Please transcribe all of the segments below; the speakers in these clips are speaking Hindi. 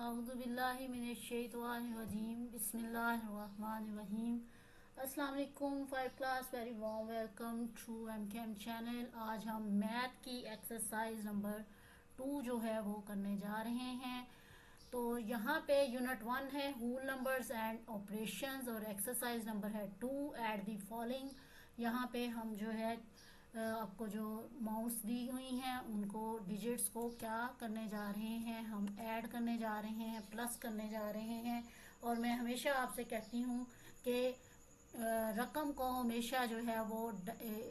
औज़ुबिल्लाहि मिनश्शैतानिर्रजीम बिस्मिल्लाहिर्रहमानिर्रहीम। अस्सलाम वालेकुम 5 class, very warm welcome to MKM channel. आज हम मैथ की एक्सरसाइज नंबर 2 जो है वो करने जा रहे हैं। तो यहाँ पे यूनिट 1 है होल नंबर्स एंड ऑपरेशंस और एक्सरसाइज नंबर है 2 एट द फॉलोइंग। यहाँ पे हम जो है आपको जो अमाउंट्स दी हुई हैं उनको डिजिट्स को क्या करने जा रहे हैं, हम ऐड करने जा रहे हैं, प्लस करने जा रहे हैं। और मैं हमेशा आपसे कहती हूँ कि रकम को हमेशा जो है वो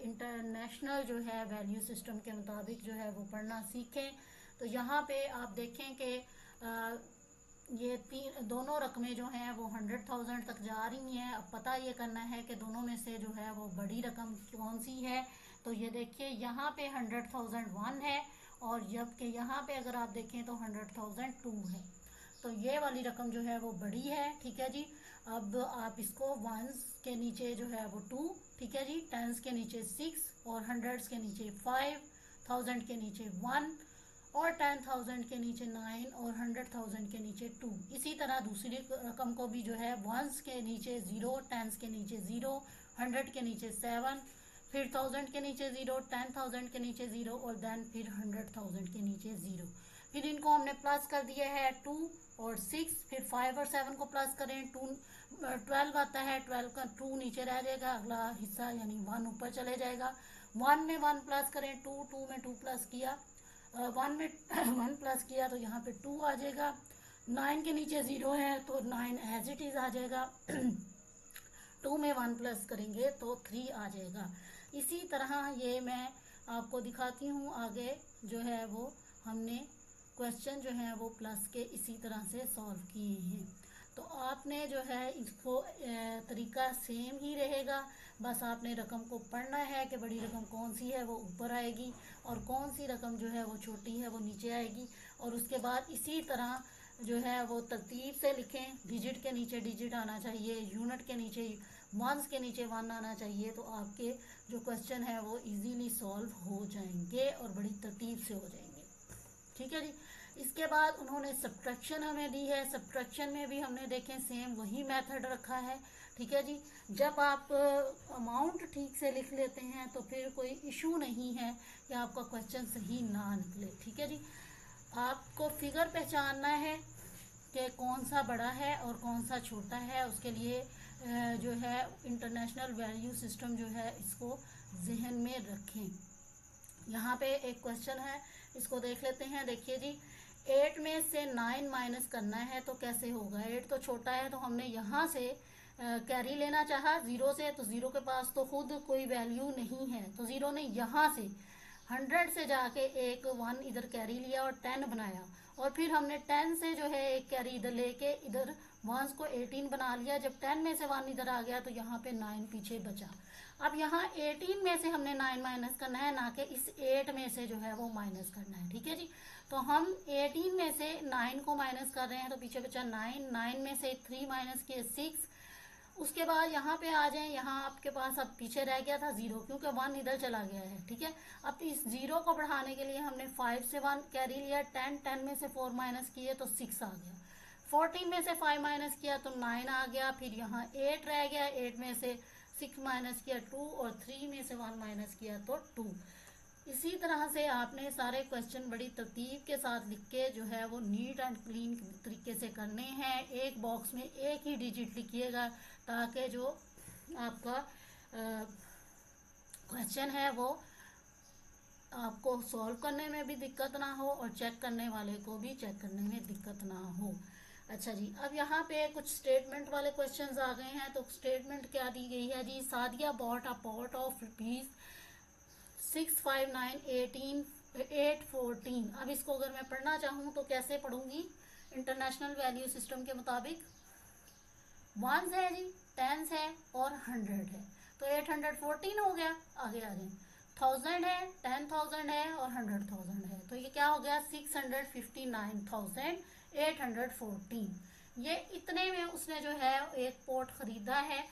इंटरनेशनल जो है वैल्यू सिस्टम के मुताबिक जो है वो पढ़ना सीखें। तो यहाँ पे आप देखें कि ये दोनों रकमें जो हैं वो 100,000 तक जा रही हैं। अब पता ये करना है कि दोनों में से जो है वो बड़ी रकम कौन सी है। तो ये देखिए यहाँ पे 100,000 1 है और जबकि यहाँ पे अगर आप देखें तो 100,000 2 है। तो ये वाली रकम जो है वो बड़ी है, ठीक है जी। अब आप इसको वंस के नीचे जो है वो 2, ठीक है जी, टेंस के नीचे 6 और हंड्रेड्स के नीचे 5, 1000 के नीचे 1 और 10,000 के नीचे 9 और 100,000 के नीचे 2। इसी तरह दूसरी रकम को भी जो है वंस के नीचे 0, टेंस के नीचे 0, 100 के नीचे 7, फिर 1000 के नीचे 0, 10,000 के नीचे 0 और देन फिर 100,000 के नीचे 0। फिर इनको हमने प्लस कर दिया है 2 और 6, फिर 5 और 7 को प्लस करें 12 आता है, 12 का 2 नीचे रह जाएगा, अगला हिस्सा यानी 1 ऊपर चले जाएगा। 1 में 1 प्लस करें 2, 2 में 2 प्लस किया, 1 में 1 प्लस किया तो यहाँ पे 2 आ जाएगा। 9 के नीचे 0 है तो 9 एज इट इज़ आ जाएगा। 2 में 1 प्लस करेंगे तो 3 आ जाएगा। इसी तरह ये मैं आपको दिखाती हूँ आगे जो है वो हमने क्वेश्चन जो है वो प्लस के इसी तरह से सॉल्व किए हैं। तो आपने जो है इसको तरीका सेम ही रहेगा, बस आपने रकम को पढ़ना है कि बड़ी रकम कौन सी है वो ऊपर आएगी और कौन सी रकम जो है वो छोटी है वो नीचे आएगी। और उसके बाद इसी तरह जो है वो तरतीब से लिखें, डिजिट के नीचे डिजिट आना चाहिए, यूनिट के नीचे वंस के नीचे 1 आना चाहिए। तो आपके जो क्वेश्चन है वो इजीली सॉल्व हो जाएंगे और बड़ी तरतीब से हो जाएंगे, ठीक है जी। इसके बाद उन्होंने सब्ट्रैक्शन हमें दी है। सब्ट्रैक्शन में भी हमने देखें सेम वही मेथड रखा है, ठीक है जी। जब आप अमाउंट ठीक से लिख लेते हैं तो फिर कोई इशू नहीं है कि आपका क्वेश्चन सही ना निकले, ठीक है जी। आपको फिगर पहचानना है कि कौन सा बड़ा है और कौन सा छोटा है। उसके लिए जो है इंटरनेशनल वैल्यू सिस्टम जो है इसको जहन में रखें। यहाँ पे एक क्वेश्चन है, इसको देख लेते हैं। देखिए जी, 8 में से 9 माइनस करना है तो कैसे होगा। 8 तो छोटा है तो हमने यहाँ से कैरी लेना चाहा 0 से, तो 0 के पास तो खुद कोई वैल्यू नहीं है तो 0 ने यहाँ से 100 से जाके एक 1 इधर कैरी लिया और 10 बनाया और फिर हमने 10 से जो है एक कैरी इधर लेके इधर वंस को 18 बना लिया। जब 10 में से 1 इधर आ गया तो यहाँ पे 9 पीछे बचा। अब यहाँ 18 में से हमने 9 माइनस करना है, ना कि इस 8 में से जो है वो माइनस करना है, ठीक है जी। तो हम 18 में से 9 को माइनस कर रहे हैं तो पीछे बचा 9, 9 में से 3 माइनस किए 6। उसके बाद यहाँ पे आ जाएं, यहाँ आपके पास अब पीछे रह गया था 0 क्योंकि 1 इधर चला गया है, ठीक है। अब इस 0 को बढ़ाने के लिए हमने 5 से 1 कैरी लिया, 10 में से 4 माइनस किए तो 6 आ गया। 14 में से 5 माइनस किया तो 9 आ गया। फिर यहाँ 8 रह गया, 8 में से 6 माइनस किया 2 और 3 में से 1 माइनस किया तो 2। इसी तरह से आपने सारे क्वेश्चन बड़ी तरतीब के साथ लिख के जो है वो नीट एंड क्लीन तरीके से करने हैं। एक बॉक्स में एक ही डिजिट लिखिएगा ताकि जो आपका क्वेश्चन है वो आपको सॉल्व करने में भी दिक्कत ना हो और चेक करने वाले को भी चेक करने में दिक्कत ना हो। अच्छा जी, अब यहाँ पे कुछ स्टेटमेंट वाले क्वेश्चंस आ गए हैं। तो स्टेटमेंट क्या दी गई है जी, Sadia bought a plot of rupees 659 18 814। अब इसको अगर मैं पढ़ना चाहूँ तो कैसे पढ़ूंगी, इंटरनेशनल वैल्यू सिस्टम के मुताबिक। वंस है जी, टेंस है और 100 है तो 814 हो गया। आगे आ जाए, 1000 है, 10,000 है और 100,000 है तो ये क्या हो गया 659,814। ये इतने में उसने जो है एक पोर्ट खरीदा है,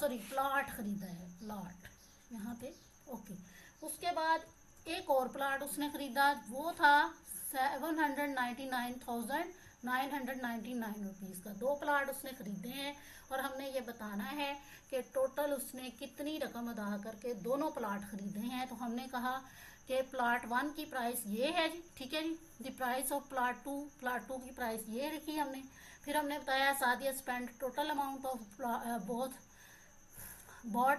सॉरी प्लॉट खरीदा है, प्लॉट यहाँ पे ओके। उसके बाद एक और प्लॉट उसने खरीदा, वो था 799,000 999 रुपीज़ का 2 प्लाट उसने खरीदे हैं। और हमने ये बताना है कि टोटल उसने कितनी रकम अदा करके दोनों प्लाट खरीदे हैं। तो हमने कहा कि प्लाट 1 की प्राइस ये है जी, ठीक है जी, the price of plot two की प्राइस ये रखी हमने। फिर हमने बताया Sadia spend total amount of both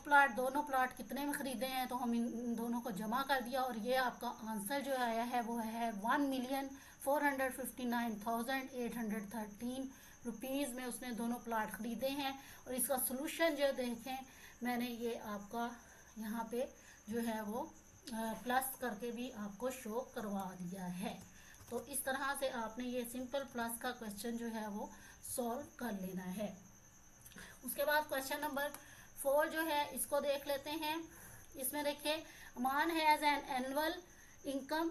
plot, दोनों प्लाट कितने में खरीदे हैं, तो हम इन दोनों को जमा कर दिया और ये आपका आंसर जो आया है वो है 1,459,813 रुपीज़ में उसने दोनों प्लाट खरीदे हैं। और इसका सोल्यूशन जो देखें मैंने ये आपका यहाँ पे जो है वो प्लस करके भी आपको शो करवा दिया है। तो इस तरह से आपने ये सिंपल प्लस का क्वेश्चन जो है वो सॉल्व कर लेना है। उसके बाद क्वेश्चन नंबर 4 जो है इसको देख लेते हैं। इसमें देखिए अमान हैज एन एनुअल इनकम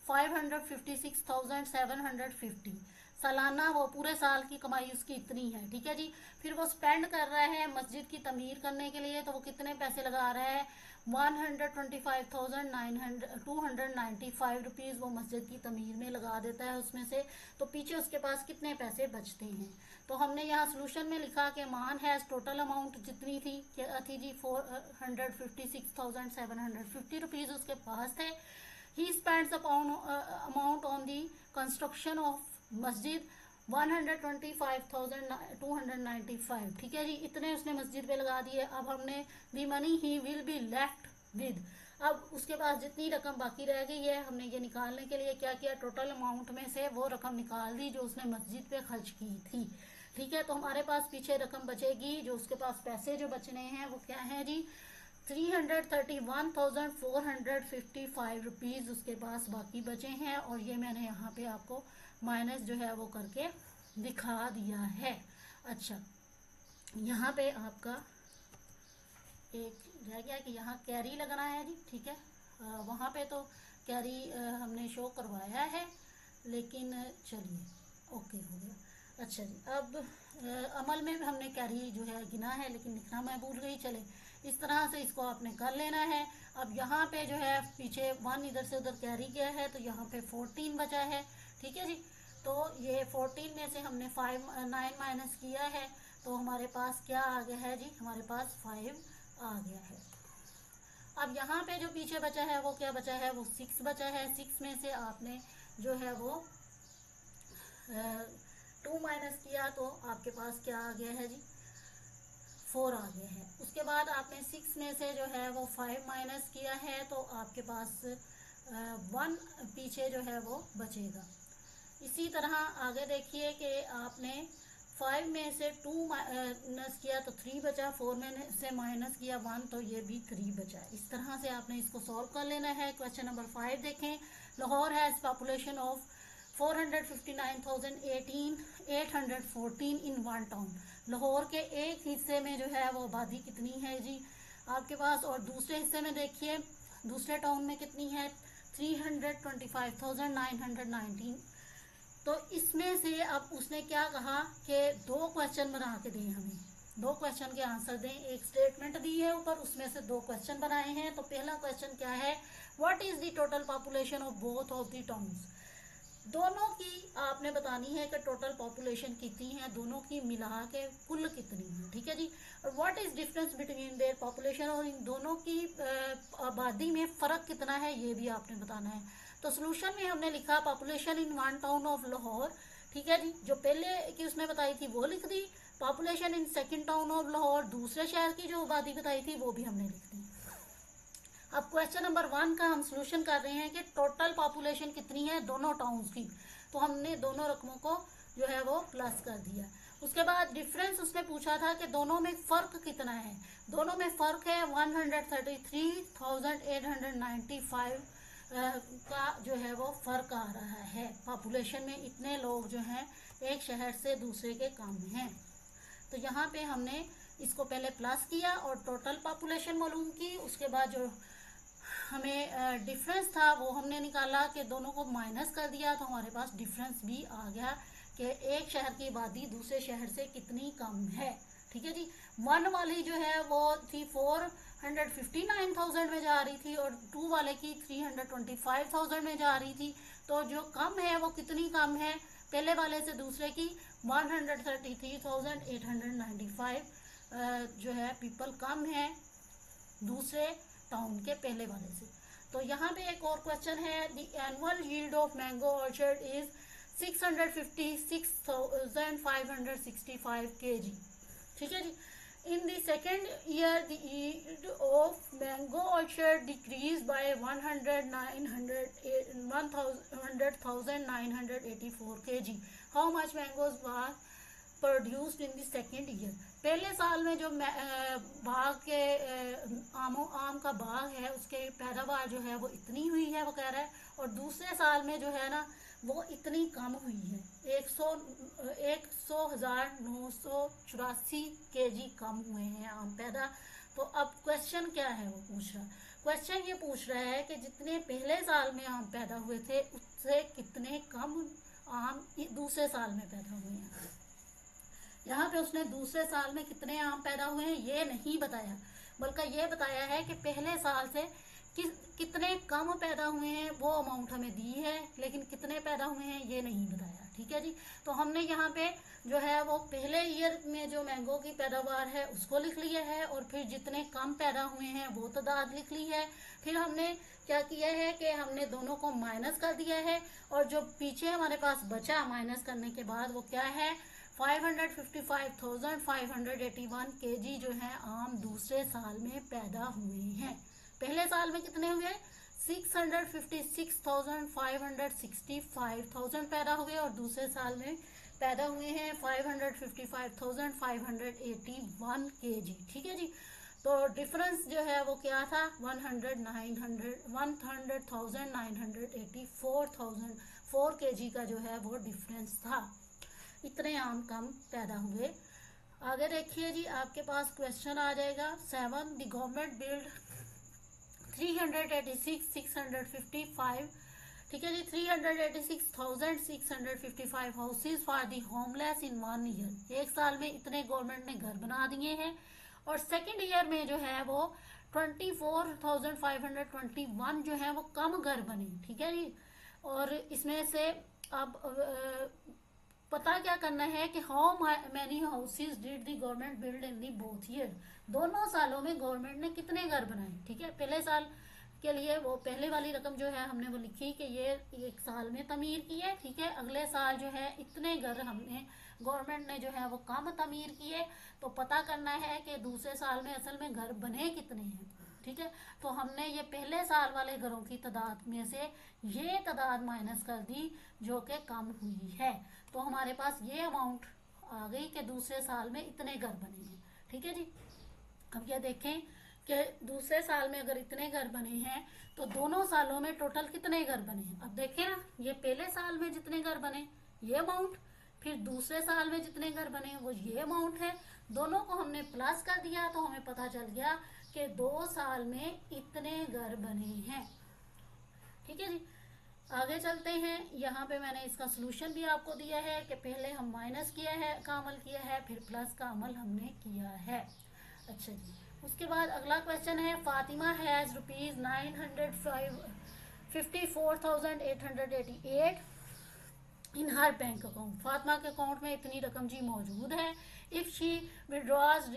₹556,750, सालाना वो पूरे साल की कमाई उसकी इतनी है, ठीक है जी। फिर वो स्पेंड कर रहा है मस्जिद की तमीर करने के लिए, तो वो कितने पैसे लगा रहा है 125,295 रुपीज़ वो मस्जिद की तमीर में लगा देता है उसमें से। तो पीछे उसके पास कितने पैसे बचते हैं, तो हमने यहाँ सोल्यूशन में लिखा कि मान हैज टोटल अमाउंट जितनी थी जी 456,750 रुपीज़ उसके पास थे। He spends amount on the construction of मस्जिद 125,295, ठीक है जी, इतने उसने मस्जिद पे लगा दिए। अब हमने the money he will be left with, अब उसके पास जितनी रकम बाकी रह गई है हमने ये निकालने के लिए क्या किया, टोटल अमाउंट में से वो रकम निकाल दी जो उसने मस्जिद पे खर्च की थी, ठीक है। तो हमारे पास पीछे रकम बचेगी, जो उसके पास पैसे जो बचने हैं वो क्या है जी 331,455 रुपीज़ उसके पास बाकी बचे हैं। और ये मैंने यहाँ पे आपको माइनस जो है वो करके दिखा दिया है। अच्छा, यहाँ पे आपका एक रह गया कि यहाँ कैरी लगाना है जी, ठीक है। वहाँ पे तो कैरी हमने शो करवाया है, लेकिन चलिए ओके हो गया। अच्छा जी, अब अमल में हमने कैरी जो है गिना है, लेकिन लिखना मैं भूल गई। चले इस तरह से इसको आपने कर लेना है। अब यहाँ पे जो है पीछे 1 इधर से उधर कैरी गया है, तो यहाँ पे 14 बचा है, ठीक है जी। तो ये 14 में से हमने 9 माइनस किया है, तो हमारे पास क्या आ गया है जी, हमारे पास 5 आ गया है। अब यहाँ पे जो पीछे बचा है वो क्या बचा है, वो 6 बचा है। 6 में से आपने जो है वो 2 माइनस किया, तो आपके पास क्या आ गया है जी 4 आ गया है। उसके बाद आपने 6 में से जो है वो 5 माइनस किया है, तो आपके पास 1 पीछे जो है वो बचेगा। इसी तरह आगे देखिए कि आपने 5 में से 2 माइनस किया तो 3 बचा, 4 में से माइनस किया 1 तो ये भी 3 बचा। इस तरह से आपने इसको सॉल्व कर लेना है। क्वेश्चन नंबर 5 देखें। Lahore has population of 459,814 in one town. Lahore के एक हिस्से में जो है वो आबादी कितनी है जी आपके पास, और दूसरे हिस्से में देखिए दूसरे टाउन में कितनी है 325,919। तो इसमें से अब उसने क्या कहा कि 2 क्वेश्चन बना के दें, हमें 2 क्वेश्चन के आंसर दें। एक स्टेटमेंट दी है ऊपर, उसमें से 2 क्वेश्चन बनाए हैं। तो पहला क्वेश्चन क्या है, what is the total population of both of the towns. दोनों की आपने बतानी है कि टोटल पॉपुलेशन कितनी है, दोनों की मिला के कुल कितनी है, ठीक है जी। और what is difference between their population, और इन दोनों की आबादी में फ़र्क कितना है ये भी आपने बताना है। तो सोल्यूशन में हमने लिखा population in one town of Lahore, ठीक है जी, जो पहले की उसने बताई थी वो लिख दी। Population in second town of Lahore, दूसरे शहर की जो आबादी बताई थी वो भी हमने लिख दी। अब क्वेश्चन नंबर 1 का हम सोल्यूशन कर रहे हैं कि टोटल पॉपुलेशन कितनी है दोनों टाउन्स की, तो हमने दोनों रकमों को जो है वो प्लस कर दिया। उसके बाद डिफरेंस उसने पूछा था कि दोनों में फ़र्क कितना है, दोनों में फ़र्क है 133,895 का जो है वो फ़र्क आ रहा है। पॉपुलेशन में इतने लोग जो हैं एक शहर से दूसरे के कम हैं। तो यहाँ पे हमने इसको पहले प्लस किया और टोटल पॉपुलेशन मालूम की। उसके बाद जो हमें डिफरेंस था वो हमने निकाला कि दोनों को माइनस कर दिया, तो हमारे पास डिफरेंस भी आ गया कि एक शहर की आबादी दूसरे शहर से कितनी कम है, ठीक है जी। 1 वाली जो है वो थी 459,000 में जा रही थी और 2 वाले की 325,000 में जा रही थी। तो जो कम है वो कितनी कम है पहले वाले से दूसरे की, 133,895 जो है पीपल कम है दूसरे टाउन के पहले वाले से। तो यहाँ पे एक और क्वेश्चन है, the annual yield of mango orchard is 656,565 kg। ठीक है जी। In the second year, the yield of mango orchard decreased by 100,984 kg. How much mangoes were produced in the second year? पहले साल में जो बाग के आम का बाग है उसके पैदावार जो है वो इतनी हुई है वो कह रहा है, और दूसरे साल में जो है ना वो इतनी कम हुई है, 100,984 kg कम हुए हैं आम पैदा। तो अब क्वेश्चन क्या है वो पूछ रहा, क्वेश्चन ये पूछ रहा है कि जितने पहले साल में आम पैदा हुए थे उससे कितने कम आम दूसरे साल में पैदा हुए हैं। यहाँ पे उसने दूसरे साल में कितने आम पैदा हुए हैं ये नहीं बताया, बल्कि ये बताया है कि पहले साल से कितने कम पैदा हुए हैं वो अमाउंट हमें दी है, लेकिन कितने पैदा हुए हैं ये नहीं बताया। ठीक है जी। तो हमने यहाँ पे जो है वो पहले ईयर में जो मैंगो की पैदावार है उसको लिख लिया है, और फिर जितने कम पैदा हुए हैं वो तादाद लिख ली है। फिर हमने क्या किया है कि हमने दोनों को माइनस कर दिया है, और जो पीछे हमारे पास बचा माइनस करने के बाद वो क्या है, 555,581 kg जो है आम दूसरे साल में पैदा हुए हैं। पहले साल में कितने हुए, 656,565,000 पैदा हुए, और दूसरे साल में पैदा हुए हैं 555,581 kg। ठीक है जी। तो डिफरेंस जो है वो क्या था, 100,984 kg का जो है वो डिफरेंस था, इतने आम कम पैदा हुए। आगे देखिए जी, आपके पास क्वेश्चन आ जाएगा 7, द गवर्नमेंट बिल्ड 386,655, ठीक है जी, 386,655 houses for the homeless in 1 year. एक साल में इतने गवर्नमेंट ने घर बना दिए हैं, और सेकेंड ईयर में जो है वो 24,521 जो है वो कम घर बने। ठीक है जी। और इसमें से अब पता क्या करना है कि how many houses did the government build in the both year, दोनों सालों में गवर्नमेंट ने कितने घर बनाए। ठीक है, पहले साल के लिए वो पहले वाली रकम जो है हमने वो लिखी कि ये एक साल में तमीर की है। ठीक है, अगले साल जो है इतने घर हमने गवर्नमेंट ने जो है वो कम तमीर किए। तो पता करना है कि दूसरे साल में असल में घर बने कितने हैं। ठीक है, तो हमने ये पहले साल वाले घरों की तादाद में से ये तादाद माइनस कर दी जो कि कम हुई है, तो हमारे पास ये अमाउंट आ गई कि दूसरे साल में इतने घर बने हैं। ठीक है जी। अब ये देखें कि दूसरे साल में अगर इतने घर बने हैं तो दोनों सालों में टोटल कितने घर बने हैं। अब देखें ना, ये पहले साल में जितने घर बने ये अमाउंट, फिर दूसरे साल में जितने घर बने वो ये अमाउंट है, दोनों को हमने प्लस कर दिया तो हमें पता चल गया कि 2 साल में इतने घर बने हैं। ठीक है जी। आगे चलते हैं, यहाँ पे मैंने इसका सलूशन भी आपको दिया है कि पहले हम माइनस किया है का अमल किया है, फिर प्लस का अमल हमने किया है। अच्छा जी, उसके बाद अगला क्वेश्चन है, Fatima has ₹954,888 in her bank account. Fatima के अकाउंट में इतनी रकम जी मौजूद है। If she withdraws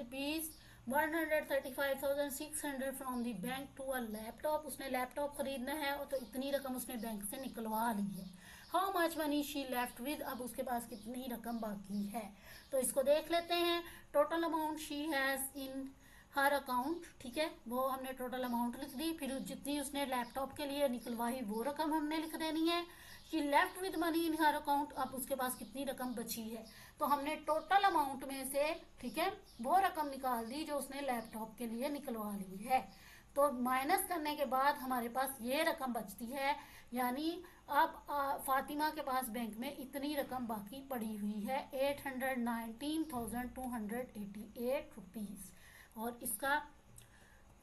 ₹135,600 from the bank to a laptop, उसने लैपटॉप खरीदना है और तो इतनी रकम उसने बैंक से निकलवा ली है। How much money she left with, अब उसके पास कितनी रकम बाकी है। तो इसको देख लेते हैं। Total amount she has in her account, ठीक है, वो हमने टोटल अमाउंट लिख दी। फिर जितनी उसने लैपटॉप के लिए निकलवाई वो रकम हमने लिख देनी है। She left with money in her account, अब उसके पास कितनी रकम बची है। तो हमने टोटल अमाउंट में से, ठीक है, वो रकम निकाल दी जो उसने लैपटॉप के लिए निकलवा ली है। तो माइनस करने के बाद हमारे पास ये रकम बचती है, यानी अब फातिमा के पास बैंक में इतनी रकम बाकी पड़ी हुई है, 819,288 रुपीज़। और इसका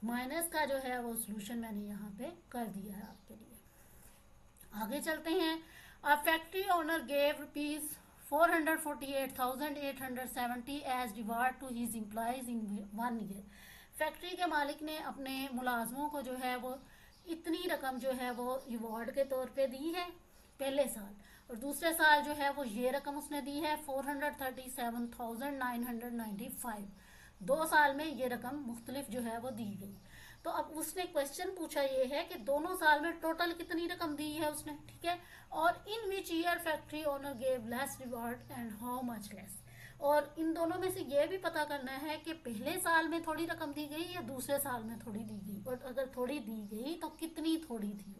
माइनस का जो है वो सॉल्यूशन मैंने यहाँ पे कर दिया है आपके लिए। आगे चलते हैं। A factory owner gave ₹448,870 as reward to his employees in 1 year. Factory के मालिक ने अपने मुलाजमों को जो है वो इतनी रकम जो है वो रिवॉर्ड के तौर पे दी है पहले साल, और दूसरे साल जो है वो ये रकम उसने दी है 437,995। 2 साल में ये रकम मुख्तलिफ जो है वो दी गई। तो अब उसने क्वेश्चन पूछा ये है कि दोनों साल में टोटल कितनी रकम दी है उसने, ठीक है, और in which year factory owner gave less reward and how much less. और इन दोनों में से ये भी पता करना है कि पहले साल में थोड़ी रकम दी गई या दूसरे साल में थोड़ी दी गई, और अगर थोड़ी दी गई तो कितनी थोड़ी थी।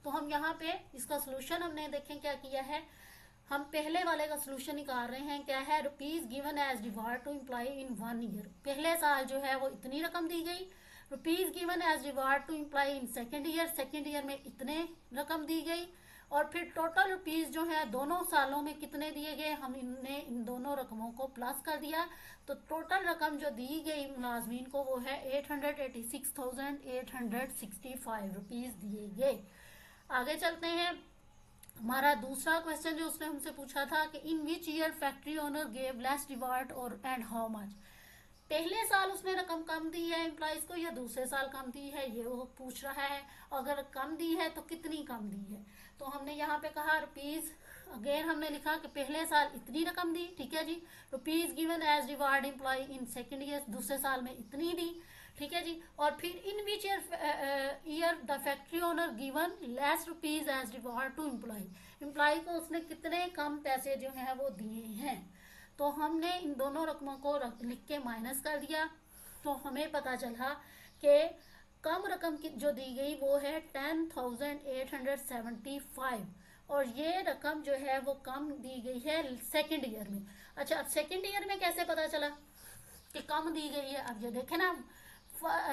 तो हम यहाँ पे इसका सोल्यूशन हमने देखें क्या किया है, हम पहले वाले का सोल्यूशन निकाल रहे हैं। क्या है, rupees given as reward to employee in 1 year. पहले साल जो है वो इतनी रकम दी गई। Rupees given as reward to employee in second year, second year में इतने रकम दी गई। और फिर टोटल रुपीज जो है दोनों सालों में कितने दिए गए, हम इनने इन दोनों रकमों को प्लस कर दिया। तो टोटल रकम जो दी गई मुलाजमीन को वो है 886,865 रुपीज दिए गए। आगे चलते हैं। हमारा दूसरा क्वेश्चन जो उसने हमसे पूछा था कि in which year factory owner gave less reward और एंड हाउ मच। पहले साल उसने रकम कम दी है एम्प्लॉइज को या दूसरे साल कम दी है, ये वो पूछ रहा है। अगर कम दी है तो कितनी कम दी है। तो हमने यहाँ पे कहा रुपीज, अगेन हमने लिखा कि पहले साल इतनी रकम दी, ठीक है जी। Rupees given as reward employ in second year, दूसरे साल में इतनी दी, ठीक है जी। और फिर in which year the factory owner given less rupees as reward to employ, employ को उसने कितने कम पैसे जो है वो दिए हैं। तो हमने इन दोनों रकमों को लिख के माइनस कर दिया। तो हमें पता चला कि कम रकम की जो दी गई वो है 10,875, और ये रकम जो है वो कम दी गई है सेकेंड ईयर में। अच्छा, अब सेकेंड ईयर में कैसे पता चला कि कम दी गई है। अब ये देखें ना,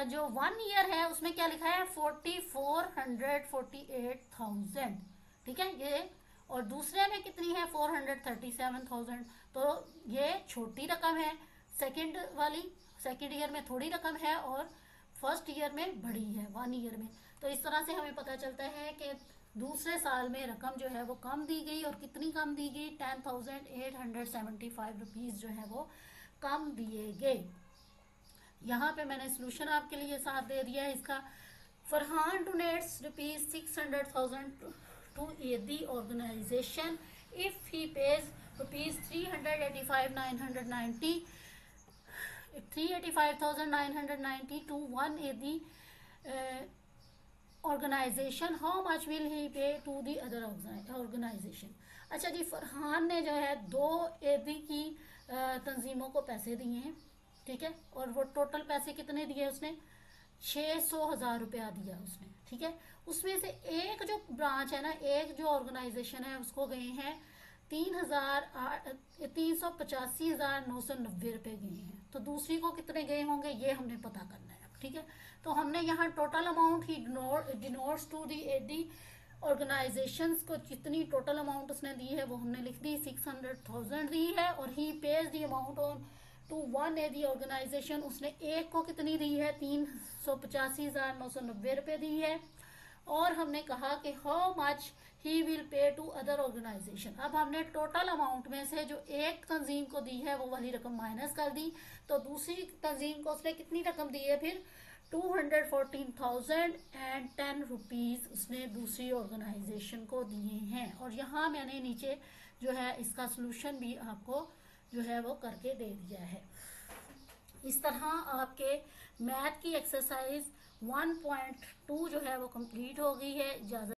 जो 1 ईयर है उसमें क्या लिखा है 44,48,000, ठीक है ये। और दूसरे में कितनी है 437,000। तो ये छोटी रकम है सेकंड वाली, सेकंड ईयर में थोड़ी रकम है और फर्स्ट ईयर में बड़ी है 1 ईयर में। तो इस तरह से हमें पता चलता है कि दूसरे साल में रकम जो है वो कम दी गई, और कितनी कम दी गई 10,875 रुपीज जो है वो कम दिए गए। यहाँ पे मैंने सोल्यूशन आपके लिए साथ दे दिया है इसका। Farhan donates rupees 600,000 to Edhi organisation if he pays rupees 385,990 to one Edhi organisation, how much will he pay to the other organisation. अच्छा जी, फरहान ने जो है 2 एदी की तंजीमों को पैसे दिए हैं, ठीक है, और वो टोटल पैसे कितने दिए उसने 600,000 रुपया दिया उसने, ठीक है। उसमें से एक जो ब्रांच है ना, एक जो ऑर्गेनाइजेशन है उसको गए हैं 385,990 रुपए गए हैं। तो दूसरी को कितने गए होंगे ये हमने पता करना है, ठीक है। तो हमने यहाँ total amount he donates to the aided organisations को जितनी टोटल अमाउंट उसने दी है वो हमने लिख दी 600,000 दी है। और he pays the amount on to one Edhi organisation, उसने एक को कितनी दी है 385,990 रुपए दी है। और हमने कहा कि how much he will pay to other organisation. अब हमने टोटल अमाउंट में से जो एक तंजीम को दी है वो वाली रकम माइनस कर दी। तो दूसरी तंजीम को उसने कितनी रकम दी है फिर 214,010 रुपीज उसने दूसरी ऑर्गेनाइजेशन को दिए हैं। और यहाँ मैंने नीचे जो है इसका सोल्यूशन भी आपको जो है वो करके दे दिया है। इस तरह आपके मैथ की एक्सरसाइज 1.2 जो है वो कंप्लीट हो गई है। इजाजत।